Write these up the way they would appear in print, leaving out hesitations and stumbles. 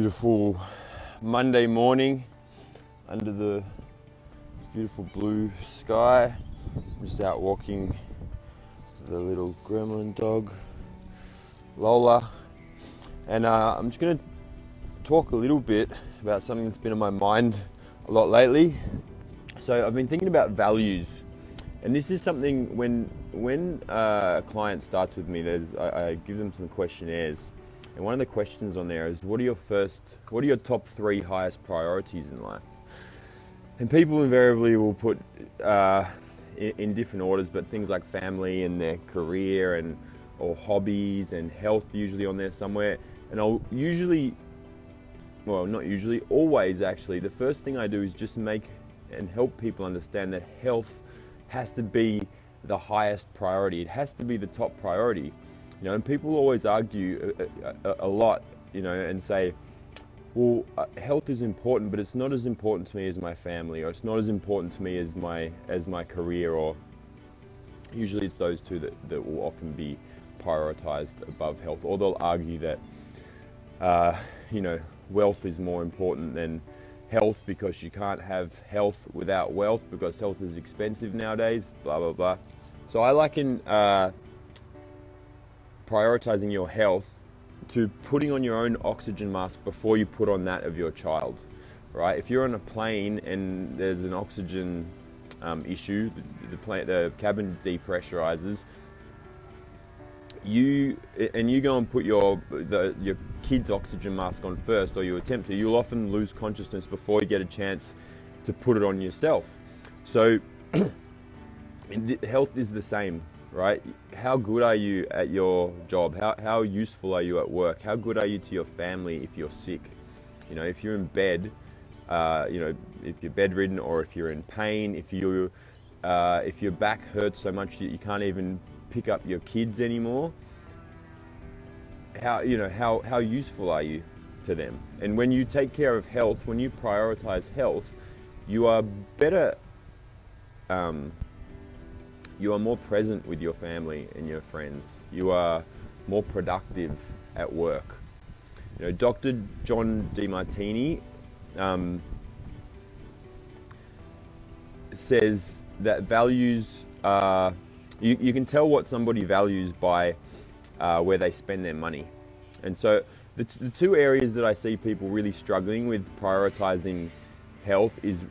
beautiful Monday morning under this beautiful blue sky. I'm just out walking the little gremlin dog, Lola, and I'm just going to talk a little bit about something that's been on my mind a lot lately. So I've been thinking about values, and this is something when a client starts with me, I give them some questionnaires. And one of the questions on there is, what are your top 3 highest priorities in life? And people invariably will put in different orders, but things like family and their career or hobbies and health usually on there somewhere. And I'll always actually, the first thing I do is just make and help people understand that health has to be the highest priority. It has to be the top priority. And people always argue a lot, and say, well, health is important, but it's not as important to me as my family, or it's not as important to me as my career, or usually it's those two that will often be prioritized above health. Or they'll argue that, wealth is more important than health because you can't have health without wealth because health is expensive nowadays, blah, blah, blah. So I liken prioritizing your health to putting on your own oxygen mask before you put on that of your child, right? If you're on a plane and there's an oxygen issue, the cabin depressurizes, you go and put your kid's oxygen mask on first, or you attempt to, you'll often lose consciousness before you get a chance to put it on yourself. So health is the same, right? How good are you at your job? How useful are you at work? How good are you to your family if you're sick? If you're in bed, if you're bedridden, or if you're in pain, if your back hurts so much that you can't even pick up your kids anymore, how useful are you to them? And when you take care of health, when you prioritize health, you are better. You are more present with your family and your friends. You are more productive at work. Dr. John DeMartini says that values are, you can tell what somebody values by where they spend their money. And so the 2 areas that I see people really struggling with prioritizing health is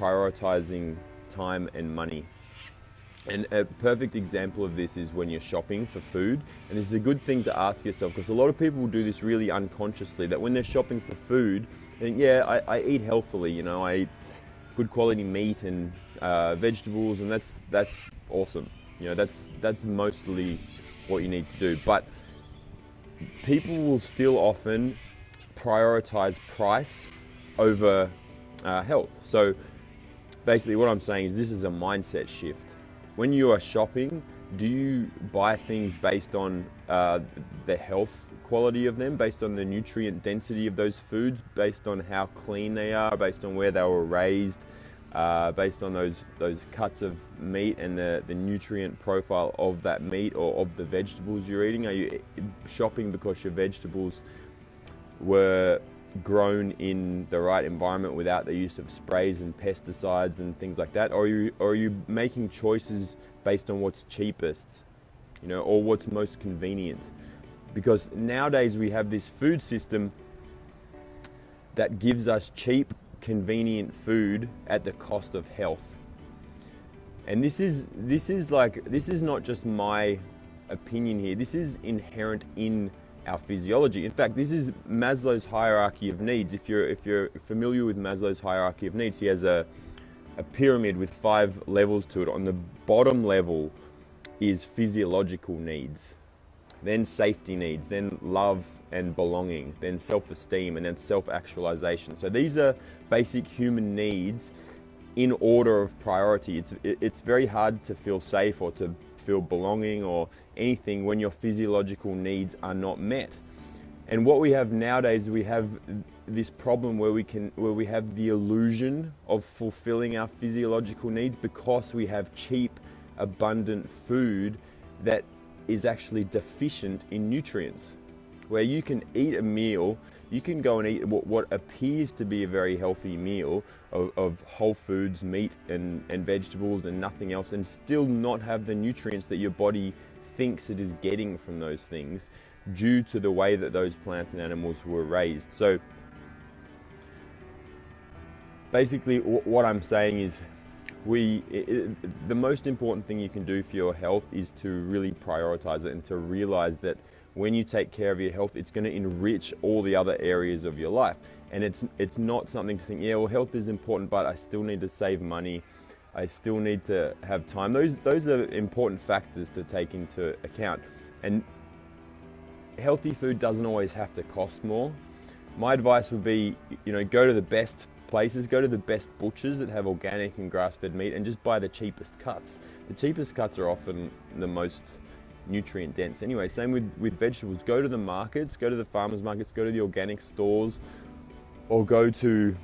prioritizing time and money. And a perfect example of this is when you're shopping for food. And this is a good thing to ask yourself, because a lot of people do this really unconsciously, that when they're shopping for food, they think, I eat healthily, I eat good quality meat and vegetables, and that's awesome. That's mostly what you need to do. But people will still often prioritize price over health. So basically what I'm saying is, this is a mindset shift. When you are shopping, do you buy things based on the health quality of them, based on the nutrient density of those foods, based on how clean they are, based on where they were raised, based on those cuts of meat and the nutrient profile of that meat or of the vegetables you're eating? Are you shopping because your vegetables were grown in the right environment without the use of sprays and pesticides and things like that? Or are you making choices based on what's cheapest, or what's most convenient? Because nowadays we have this food system that gives us cheap, convenient food at the cost of health. And this is not just my opinion here. This is inherent in our physiology. In fact, this is Maslow's hierarchy of needs. If you're familiar with Maslow's hierarchy of needs, he has a pyramid with 5 levels to it. On the bottom level is physiological needs, then safety needs, then love and belonging, then self-esteem, and then self-actualization. So these are basic human needs in order of priority. It's very hard to feel safe or to feel belonging or anything when your physiological needs are not met. And what we have nowadays, we have this problem where we have the illusion of fulfilling our physiological needs because we have cheap, abundant food that is actually deficient in nutrients. Where you can eat a meal, You can go and eat what appears to be a very healthy meal of whole foods, meat and vegetables and nothing else, and still not have the nutrients that your body thinks it is getting from those things due to the way that those plants and animals were raised. So basically what I'm saying is the most important thing you can do for your health is to really prioritize it and to realize that when you take care of your health, it's going to enrich all the other areas of your life. And it's not something to think, yeah, well, health is important, but I still need to save money. I still need to have time. Those are important factors to take into account. And healthy food doesn't always have to cost more. My advice would be, go to the best places, go to the best butchers that have organic and grass-fed meat and just buy the cheapest cuts. The cheapest cuts are often the most nutrient dense anyway. Same with vegetables. Go to the markets, go to the farmers markets, go to the organic stores, or go to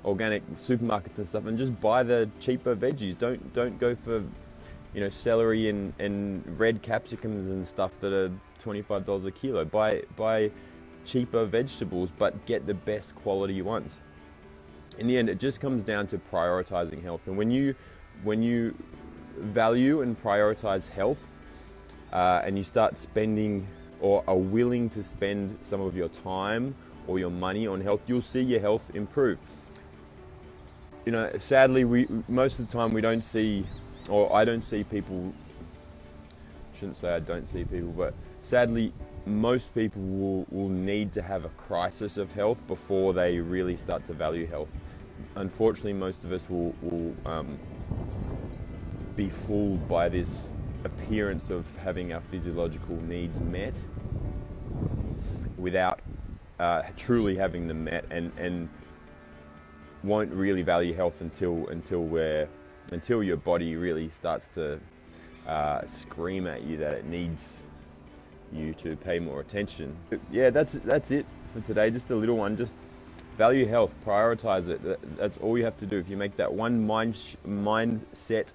organic supermarkets and stuff and just buy the cheaper veggies. Don't go for celery and red capsicums and stuff that are $25 a kilo. Buy cheaper vegetables, but get the best quality ones. In the end, it just comes down to prioritizing health. And when you value and prioritize health, and you start spending or are willing to spend some of your time or your money on health, you'll see your health improve. Sadly, most of the time we don't see, or I don't see people, I shouldn't say I don't see people, but sadly, most people will need to have a crisis of health before they really start to value health. Unfortunately, most of us will be fooled by this appearance of having our physiological needs met without truly having them met, and won't really value health until your body really starts to scream at you that it needs you to pay more attention. Yeah, that's it for today. Just a little one. Just value health, prioritize it. That's all you have to do. If you make that one mindset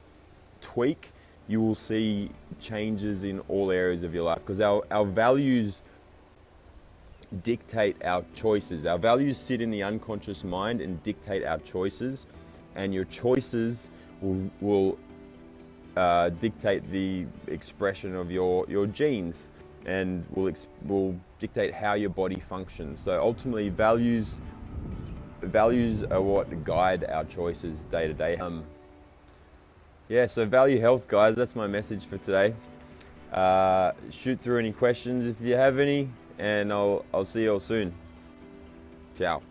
tweak, you will see changes in all areas of your life, because our values dictate our choices. Our values sit in the unconscious mind and dictate our choices, and your choices will dictate the expression of your genes, and will dictate how your body functions. So ultimately, values are what guide our choices day to day. So value health, guys. That's my message for today. Shoot through any questions if you have any, and I'll see you all soon. Ciao.